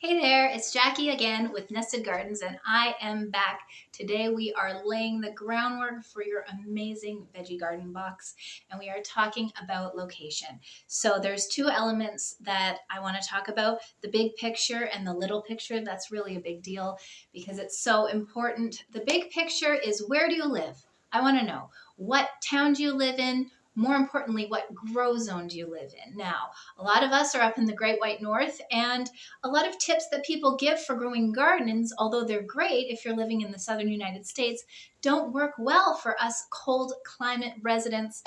Hey there, it's Jackie again with Nested Gardens, and I am back. Today we are laying the groundwork for your amazing veggie garden box, and we are talking about location. So there's two elements that I want to talk about, the big picture and the little picture. That's really a big deal because it's so important. The big picture is, where do you live? I want to know, what town do you live in? More importantly, what grow zone do you live in? Now, a lot of us are up in the Great White North, and a lot of tips that people give for growing gardens, although they're great if you're living in the southern United States, don't work well for us cold climate residents.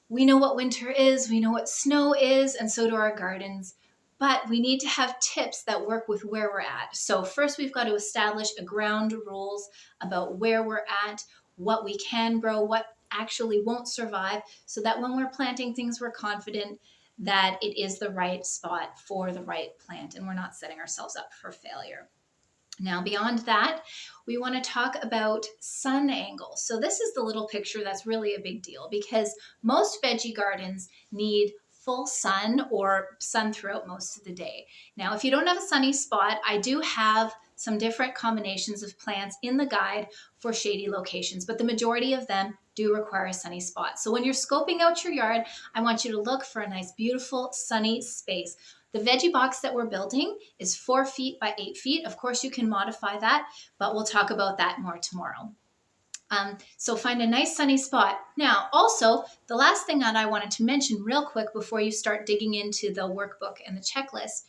We know what winter is, we know what snow is, and so do our gardens. But we need to have tips that work with where we're at. So first we've got to establish a ground rules about where we're at, what we can grow, what actually won't survive, so that when we're planting things, we're confident that it is the right spot for the right plant and we're not setting ourselves up for failure. Now, beyond that, we want to talk about sun angles. So this is the little picture that's really a big deal because most veggie gardens need full sun or sun throughout most of the day. Now, if you don't have a sunny spot, I do have some different combinations of plants in the guide for shady locations, but the majority of them do require a sunny spot. So when you're scoping out your yard, I want you to look for a nice, beautiful, sunny space. The veggie box that we're building is 4 feet by 8 feet. Of course, you can modify that, but we'll talk about that more tomorrow. So find a nice sunny spot. Now, also, the last thing that I wanted to mention real quick before you start digging into the workbook and the checklist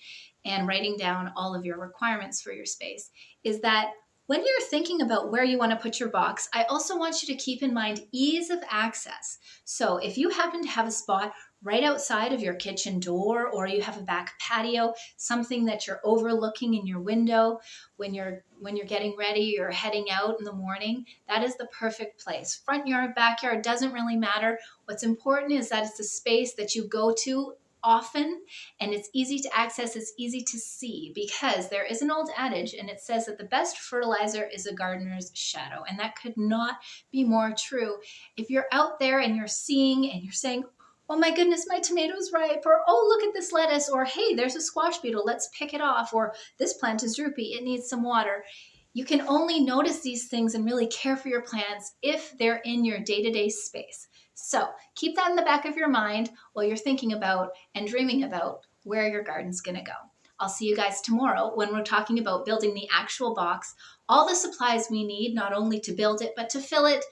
and writing down all of your requirements for your space is that when you're thinking about where you want to put your box, I also want you to keep in mind ease of access. So if you happen to have a spot right outside of your kitchen door, or you have a back patio, something that you're overlooking in your window when you're getting ready or heading out in the morning, that is the perfect place. Front yard, backyard, doesn't really matter. What's important is that it's a space that you go to often, and it's easy to access, it's easy to see, because there is an old adage and it says that the best fertilizer is a gardener's shadow, and that could not be more true. If you're out there and you're seeing and you're saying, oh my goodness, my tomato's ripe, or oh, look at this lettuce, or hey, there's a squash beetle, let's pick it off, or this plant is droopy, it needs some water. You can only notice these things and really care for your plants if they're in your day-to-day space. So keep that in the back of your mind while you're thinking about and dreaming about where your garden's gonna go. I'll see you guys tomorrow when we're talking about building the actual box, all the supplies we need, not only to build it, but to fill it,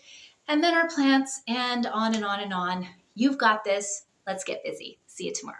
and then our plants, and on and on and on. You've got this. Let's get busy. See you tomorrow.